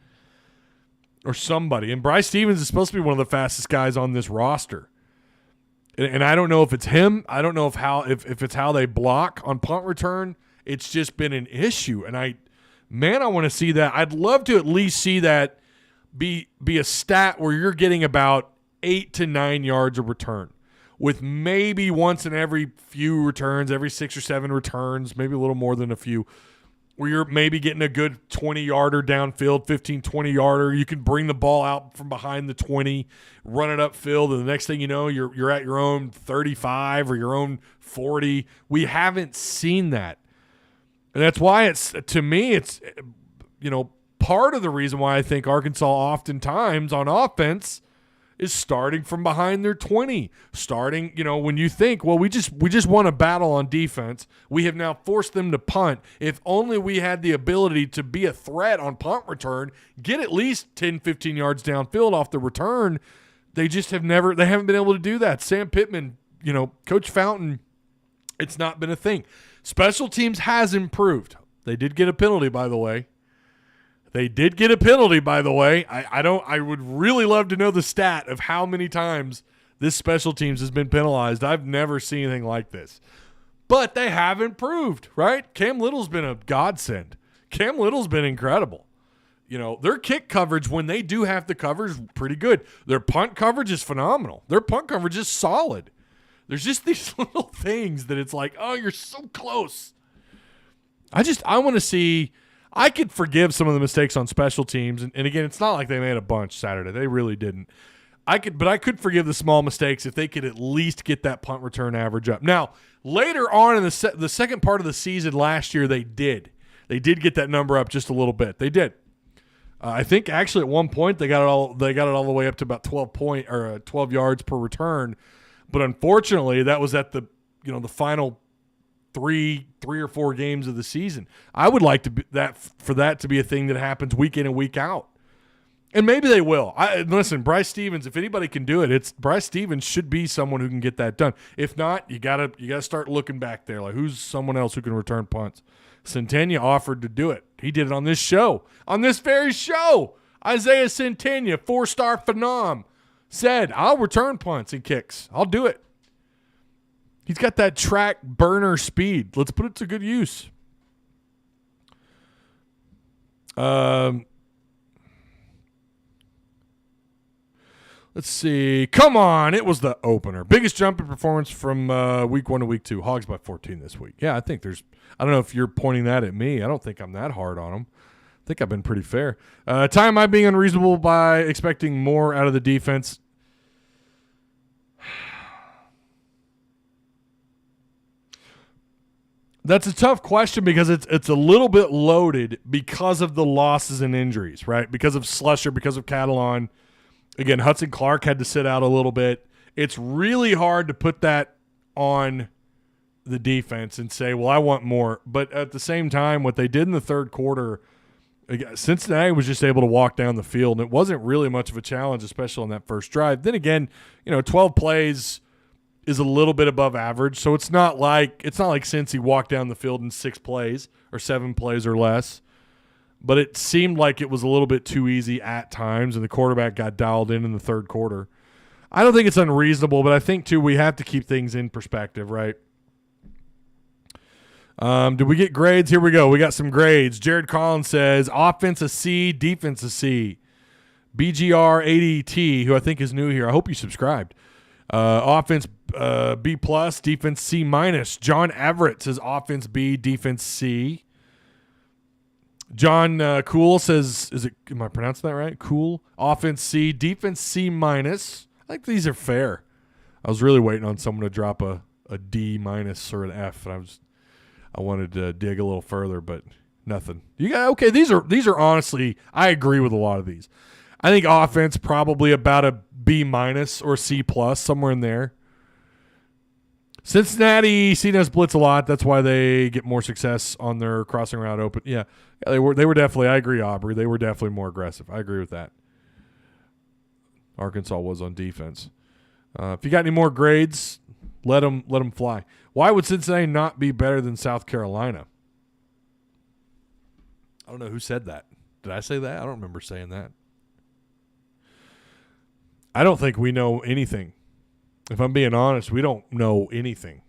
Or somebody. And Bryce Stevens is supposed to be one of the fastest guys on this roster. And I don't know if it's him. I don't know if it's how they block on punt return. It's just been an issue. And I want to see that. I'd love to at least see that be a stat where you're getting about 8 to 9 yards of return, with maybe once in every few returns, every 6 or 7 returns, maybe a little more than a few, where you're maybe getting a good 20-yarder downfield, 15, 20-yarder. You can bring the ball out from behind the 20, run it upfield, and the next thing you know, you're at your own 35 or your own 40. We haven't seen that. And that's why to me, it's, you know, part of the reason why I think Arkansas oftentimes on offense is starting from behind their 20. Starting, when you think, well, we just won a battle on defense. We have now forced them to punt. If only we had the ability to be a threat on punt return, get at least 10, 15 yards downfield off the return. They just haven't been able to do that. Sam Pittman, Coach Fountain, it's not been a thing. Special teams has improved. They did get a penalty, by the way. I would really love to know the stat of how many times this special teams has been penalized. I've never seen anything like this. But they have improved, right? Cam Little's been a godsend. Cam Little's been incredible. Their kick coverage, when they do have the coverage, is pretty good. Their punt coverage is phenomenal. Their punt coverage is solid. There's just these little things that it's like, oh, you're so close. I want to see – I could forgive some of the mistakes on special teams. And again, it's not like they made a bunch Saturday. They really didn't. But I could forgive the small mistakes if they could at least get that punt return average up. Now, later on in the second part of the season last year, they did. They did get that number up just a little bit. They did. I think actually at one point they got it all the way up to about 12 yards per return, but unfortunately that was at the final three or four games of the season. I would like for that to be a thing that happens week in and week out, and maybe they will. Listen, Bryce Stevens. If anybody can do it, it's Bryce Stevens. Should be someone who can get that done. If not, you gotta start looking back there. Like, who's someone else who can return punts? Centennia offered to do it. He did it on this show. On this very show, Isaiah Centennia, 4-star phenom, said, I'll return punts and kicks. I'll do it. He's got that track burner speed. Let's put it to good use. Let's see. Come on. It was the opener. Biggest jump in performance from week 1 to week 2. Hogs by 14 this week. Yeah, I think I don't know if you're pointing that at me. I don't think I'm that hard on them. I think I've been pretty fair. Time am I being unreasonable by expecting more out of the defense? That's a tough question because it's a little bit loaded because of the losses and injuries, right? Because of Slusher, because of Catalan. Again, Hudson Clark had to sit out a little bit. It's really hard to put that on the defense and say, well, I want more. But at the same time, what they did in the third quarter, Cincinnati was just able to walk down the field, and it wasn't really much of a challenge, especially on that first drive. Then again, 12 plays is a little bit above average, so it's not like Cincy walked down the field in 6 plays or 7 plays or less. But it seemed like it was a little bit too easy at times, and the quarterback got dialed in the third quarter. I don't think it's unreasonable, but I think, too, we have to keep things in perspective, right? Did we get grades? Here we go. We got some grades. Jared Collins says, offense a C, defense a C. BGR80T, who I think is new here. I hope you subscribed. Offense B+, defense C-. John Everett says offense B, defense C. John Cool says, am I pronouncing that right? Cool. Offense C, defense C-. I think these are fair. I was really waiting on someone to drop a D- or an F, and I wanted to dig a little further, but nothing. Okay, these are honestly, I agree with a lot of these. I think offense probably about a B- or C+, somewhere in there. Cincinnati seen us blitz a lot. That's why they get more success on their crossing route open. Yeah, they were definitely. I agree, Aubrey. They were definitely more aggressive. I agree with that. Arkansas was on defense. If you got any more grades, let them fly. Why would Cincinnati not be better than South Carolina? I don't know who said that. Did I say that? I don't remember saying that. I don't think we know anything. If I'm being honest, we don't know anything.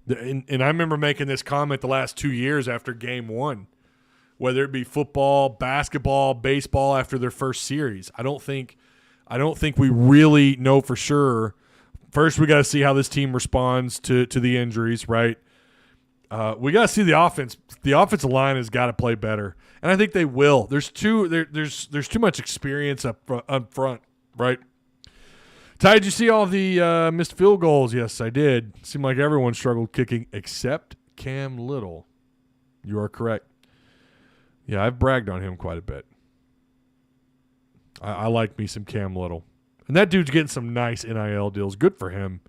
And I remember making this comment the last 2 years after game 1, whether it be football, basketball, baseball after their first series. I don't think we really know for sure. First, we got to see how this team responds to the injuries, right? We got to see the offense. The offensive line has got to play better, and I think they will. There's too much experience up front, right? Ty, did you see all the missed field goals? Yes, I did. Seemed like everyone struggled kicking except Cam Little. You are correct. Yeah, I've bragged on him quite a bit. I like me some Cam Little. And that dude's getting some nice NIL deals. Good for him.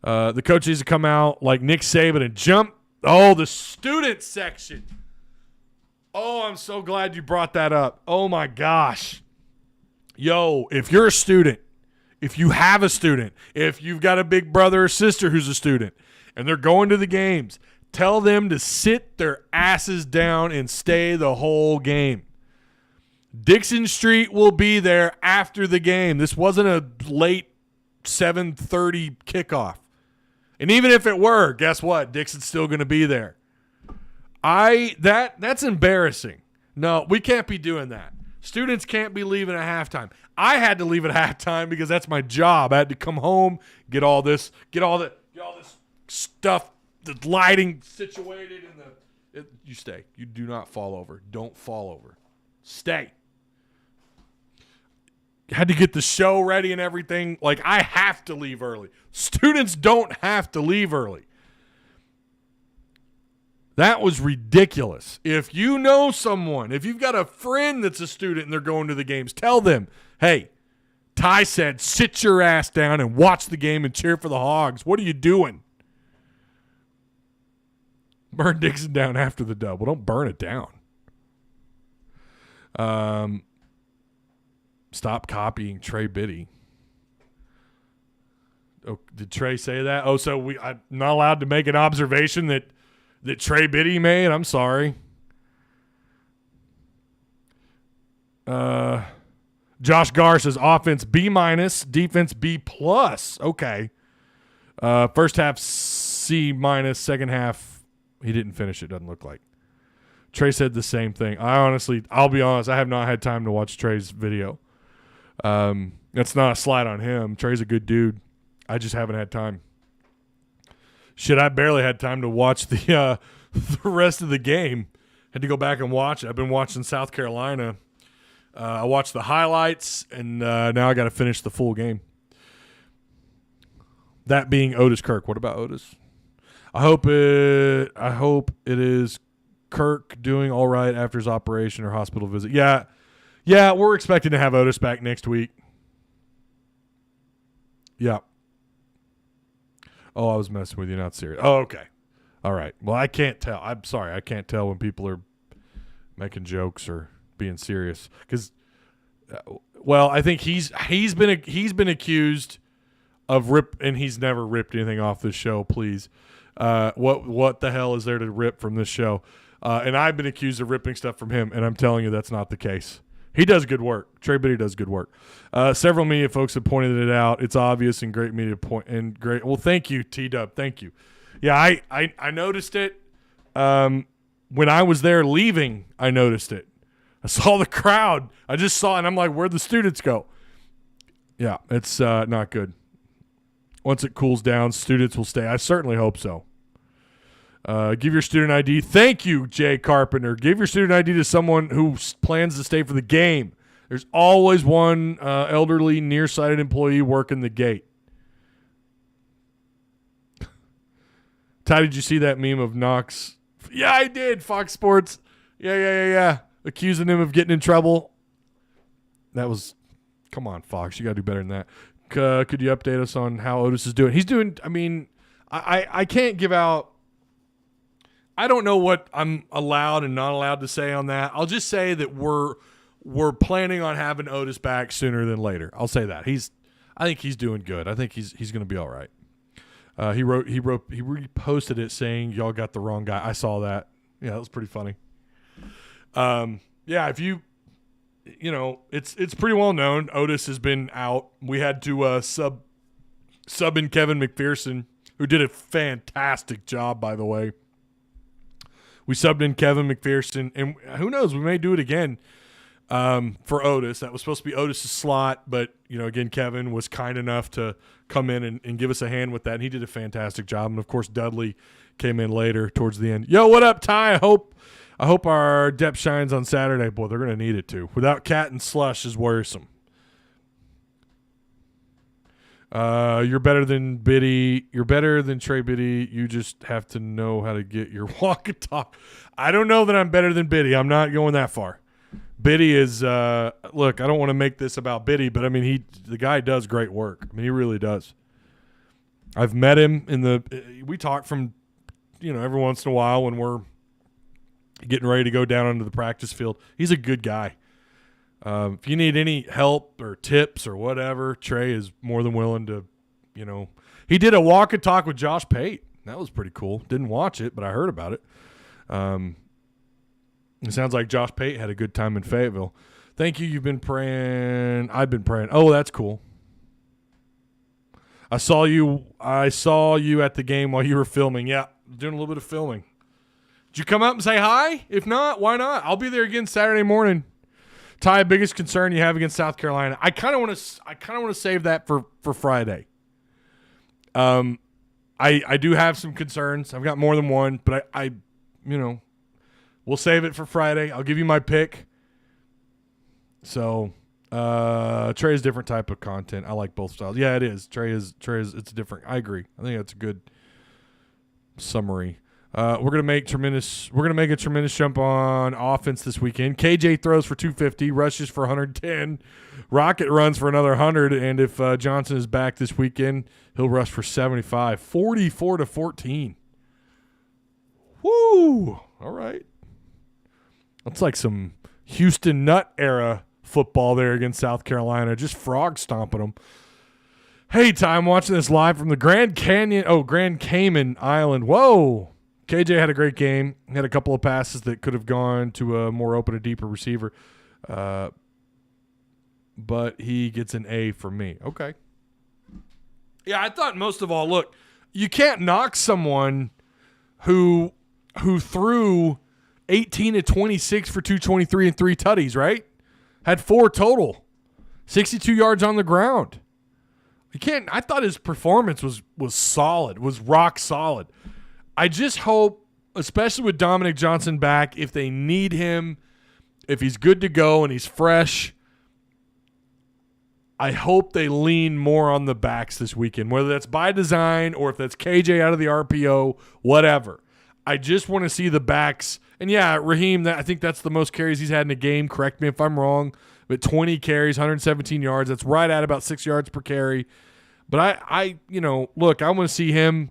The coach needs to come out like Nick Saban and jump. Oh, the student section. Oh, I'm so glad you brought that up. Oh, my gosh. Yo, if you're a student, if you have a student, if you've got a big brother or sister who's a student, and they're going to the games, tell them to sit their asses down and stay the whole game. Dixon Street will be there after the game. This wasn't a late 7:30 kickoff. And even if it were, guess what? Dixon's still going to be there. That's embarrassing. No, we can't be doing that. Students can't be leaving at halftime. I had to leave at halftime because that's my job. I had to come home, get all this stuff, the lighting situated, and you stay. You do not fall over. Don't fall over. Stay. Had to get the show ready and everything. Like, I have to leave early. Students don't have to leave early. That was ridiculous. If you know someone, if you've got a friend that's a student and they're going to the games, tell them, hey, Ty said sit your ass down and watch the game and cheer for the Hogs. What are you doing? Burn Dixon down after the dub. Well, don't burn it down. Stop copying Trey Biddy. Oh, did Trey say that? Oh, so I'm not allowed to make an observation that Trey Biddy made? I'm sorry. Josh Garr says offense B-, defense B+. Okay. First half C-, second half he didn't finish it, doesn't look like. Trey said the same thing. I'll be honest, I have not had time to watch Trey's video. That's not a slight on him. Trey's a good dude. I just haven't had time. Shit, I barely had time to watch the rest of the game. Had to go back and watch it. I've been watching South Carolina. I watched the highlights, and now I got to finish the full game. That being Otis Kirk. What about Otis? I hope it is Kirk doing all right after his operation or hospital visit. Yeah, we're expecting to have Otis back next week. Yeah. Oh, I was messing with you, not serious. Oh, okay. All right. Well, I can't tell. I'm sorry. I can't tell when people are making jokes or being serious because, I think he's been accused of and he's never ripped anything off this show. Please, what the hell is there to rip from this show? And I've been accused of ripping stuff from him, and I'm telling you that's not the case. He does good work. Trey Biddy does good work. Several media folks have pointed it out. It's obvious and great media point and great. Well, thank you, T-Dub. Thank you. Yeah, I noticed it when I was there leaving. I noticed it. I saw the crowd. I just saw it, and I'm like, where'd the students go? Yeah, it's not good. Once it cools down, students will stay. I certainly hope so. Give your student ID. Thank you, Jay Carpenter. Give your student ID to someone who plans to stay for the game. There's always one elderly, nearsighted employee working the gate. Ty, did you see that meme of Knox? Yeah, I did. Fox Sports. Yeah. Accusing him of getting in trouble. That was, come on, Fox. You got to do better than that. Could you update us on how Otis is doing? He's doing, I can't give out. I don't know what I'm allowed and not allowed to say on that. I'll just say that we're planning on having Otis back sooner than later. I'll say that. I think he's doing good. I think he's going to be all right. He reposted it saying y'all got the wrong guy. I saw that. Yeah, that was pretty funny. If it's pretty well known. Otis has been out. We had to sub in Kevin McPherson, who did a fantastic job, by the way. We subbed in Kevin McPherson, and who knows, we may do it again for Otis. That was supposed to be Otis' slot, but, again, Kevin was kind enough to come in and give us a hand with that, and he did a fantastic job. And, of course, Dudley came in later towards the end. Yo, what up, Ty? I hope our depth shines on Saturday. Boy, they're going to need it to. Without Cat and Slush is worrisome. You're better than Biddy. You're better than Trey Biddy. You just have to know how to get your walk and talk. I don't know that I'm better than Biddy. I'm not going that far. Biddy is look, I don't want to make this about Biddy, but I mean the guy does great work. I mean, he really does. I've met him we talk from every once in a while when we're getting ready to go down onto the practice field. He's a good guy. If you need any help or tips or whatever, Trey is more than willing to, He did a walk and talk with Josh Pate. That was pretty cool. Didn't watch it, but I heard about it. It sounds like Josh Pate had a good time in Fayetteville. Thank you. You've been praying. I've been praying. Oh, that's cool. I saw you at the game while you were filming. Yeah, doing a little bit of filming. Did you come up and say hi? If not, why not? I'll be there again Saturday morning. Ty, biggest concern you have against South Carolina? I kind of want to save that for Friday. I do have some concerns. I've got more than one, but I we'll save it for Friday. I'll give you my pick. So, Trey is a different type of content. I like both styles. Yeah, it is. Trey is it's different. I agree. I think that's a good summary. We're gonna make a tremendous jump on offense this weekend. KJ throws for 250, rushes for 110, Rocket runs for another 100, and if Johnson is back this weekend, he'll rush for 75. 44-14. Woo! All right. That's like some Houston Nutt era football there against South Carolina, just frog stomping them. Hey, Ty, I'm watching this live from the Grand Cayman Island. Whoa! KJ had a great game. He had a couple of passes that could have gone to a more open and deeper receiver. But he gets an A from me. Okay. Yeah, I thought most of all, look, you can't knock someone who threw 18-26 for 223 and 3 tutties, right? Had 4 total. 62 yards on the ground. I thought his performance was solid, was rock solid. I just hope, especially with Dominic Johnson back, if they need him, if he's good to go and he's fresh, I hope they lean more on the backs this weekend, whether that's by design or if that's KJ out of the RPO, whatever. I just want to see the backs. And, yeah, Raheem, I think that's the most carries he's had in a game. Correct me if I'm wrong. But 20 carries, 117 yards. That's right at about 6 yards per carry. But look, I want to see him.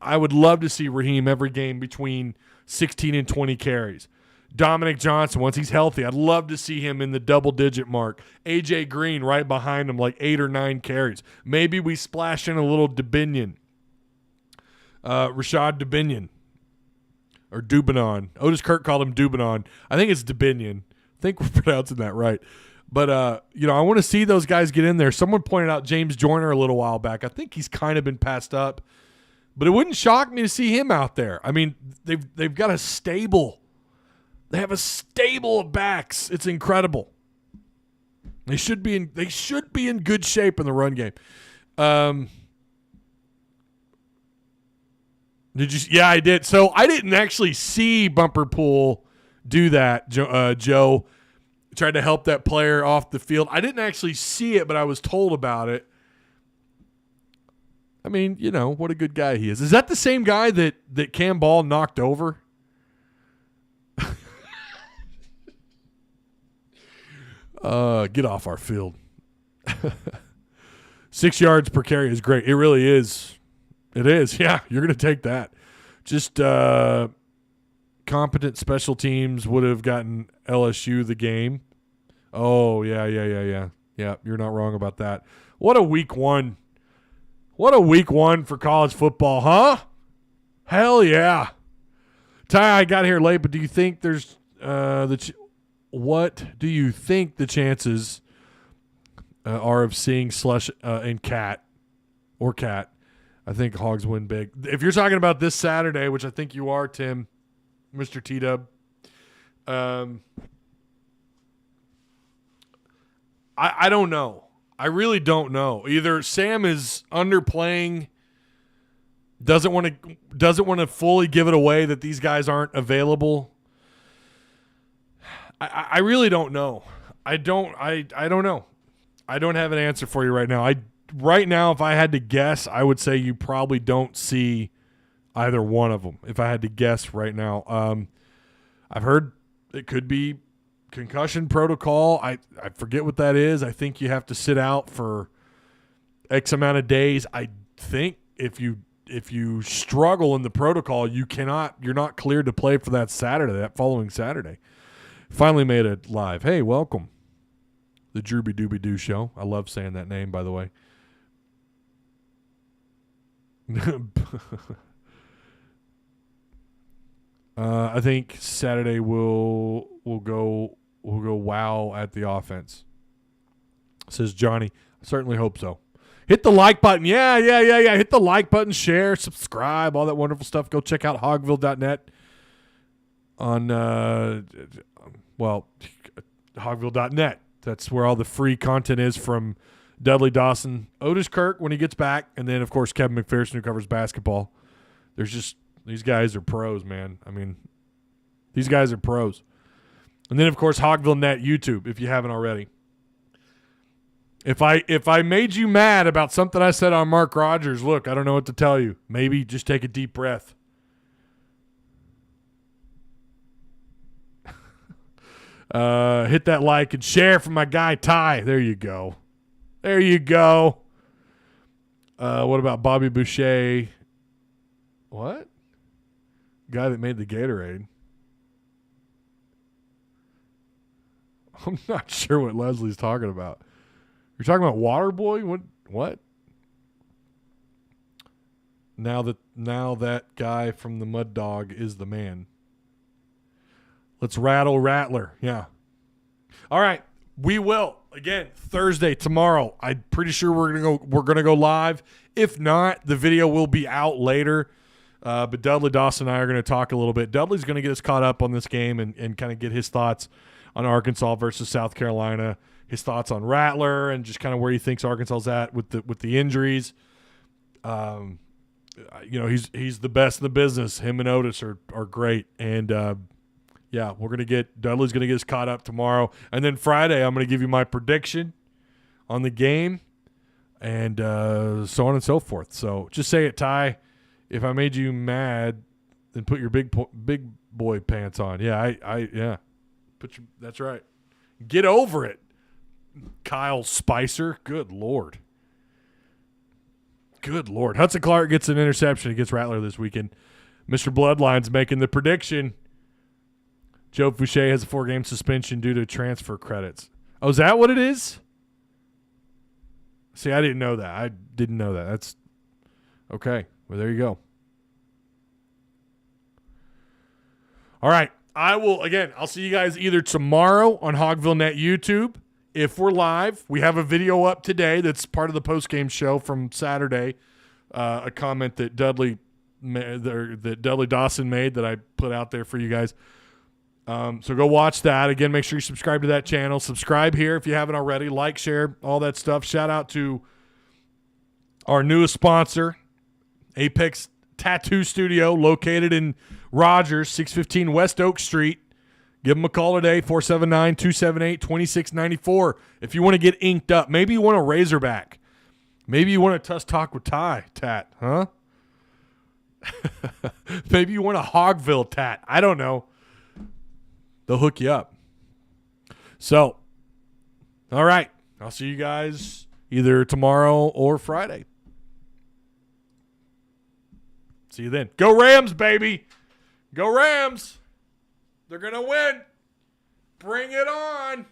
I would love to see Raheem every game between 16 and 20 carries. Dominic Johnson, once he's healthy, I'd love to see him in the double-digit mark. A.J. Green right behind him, like 8 or 9 carries. Maybe we splash in a little Dubinion. Rashad Dubinion. Or Dubinon. Otis Kirk called him Dubinon. I think it's Dubinion. I think we're pronouncing that right. But, I want to see those guys get in there. Someone pointed out James Joyner a little while back. I think he's kind of been passed up. But it wouldn't shock me to see him out there. I mean, they've got a stable. They have a stable of backs. It's incredible. They should be in good shape in the run game. Did you? Yeah, I did. So I didn't actually see Bumper Pool do that. Joe tried to help that player off the field. I didn't actually see it, but I was told about it. I mean, what a good guy he is. Is that the same guy that Cam Ball knocked over? Get off our field. 6 yards per carry is great. It really is. It is. Yeah, you're going to take that. Just competent special teams would have gotten LSU the game. Oh, yeah. Yeah, you're not wrong about that. What a week one. What a week one for college football, huh? Hell yeah. Ty, I got here late, but do you think there's what do you think the chances are of seeing Slush and Cat or Cat? I think Hogs win big. If you're talking about this Saturday, which I think you are, Tim, Mr. T-Dub, I don't know. I really don't know. Either Sam is underplaying, doesn't want to fully give it away that these guys aren't available. I really don't know. I don't know. I don't have an answer for you right now. Right now, if I had to guess, I would say you probably don't see either one of them. If I had to guess right now, I've heard it could be concussion protocol. I forget what that is. I think you have to sit out for X amount of days. I think if you struggle in the protocol, you're not cleared to play for that following Saturday. Finally made it live. Hey, welcome. The Drooby Dooby Doo Show. I love saying that name, by the way. I think Saturday we'll go wow at the offense. Says Johnny. I certainly hope so. Hit the like button. Yeah. Hit the like button, share, subscribe, all that wonderful stuff. Go check out hogville.net on hogville.net. That's where all the free content is from Dudley Dawson, Otis Kirk when he gets back, and then, of course, Kevin McPherson, who covers basketball. These guys are pros, man. I mean, these guys are pros. And then, of course, Hogville.net YouTube, if you haven't already. If I made you mad about something I said on Mark Rogers, look, I don't know what to tell you. Maybe just take a deep breath. Hit that like and share for my guy Ty. There you go. What about Bobby Boucher? What? Guy that made the Gatorade. I'm not sure what Leslie's talking about. You're talking about Waterboy? What? Now that guy from the Mud Dog is the man. Let's rattle Rattler. Yeah. All right. We will. Again, Thursday, tomorrow. I'm pretty sure we're gonna go live. If not, the video will be out later. But Dudley Dawson and I are going to talk a little bit. Dudley's going to get us caught up on this game and kind of get his thoughts on Arkansas versus South Carolina, his thoughts on Rattler, and just kind of where he thinks Arkansas's at with the injuries. He's the best in the business. Him and Otis are great. And, Dudley's going to get us caught up tomorrow. And then Friday, I'm going to give you my prediction on the game and so on and so forth. So just say it, Ty. If I made you mad, then put your big boy pants on. Yeah, that's right. Get over it, Kyle Spicer. Good Lord. Hudson Clark gets an interception against Rattler this weekend. Mr. Bloodline's making the prediction. Joe Fouché has a 4-game suspension due to transfer credits. Oh, is that what it is? See, I didn't know that. That's okay. Well, there you go. All right. I'll see you guys either tomorrow on Hogville.net YouTube. If we're live, we have a video up today that's part of the postgame show from Saturday. A comment that Dudley Dawson made that I put out there for you guys. So go watch that. Again, make sure you subscribe to that channel. Subscribe here if you haven't already. Like, share, all that stuff. Shout out to our newest sponsor, Apex Tattoo Studio, located in Rogers, 615 West Oak Street. Give them a call today, 479-278-2694. If you want to get inked up, maybe you want a Razorback. Maybe you want a Tuss Talk with Ty tat, huh? Maybe you want a Hogville tat. I don't know. They'll hook you up. So, all right. I'll see you guys either tomorrow or Friday. See you then. Go Rams, baby. Go Rams. They're going to win. Bring it on.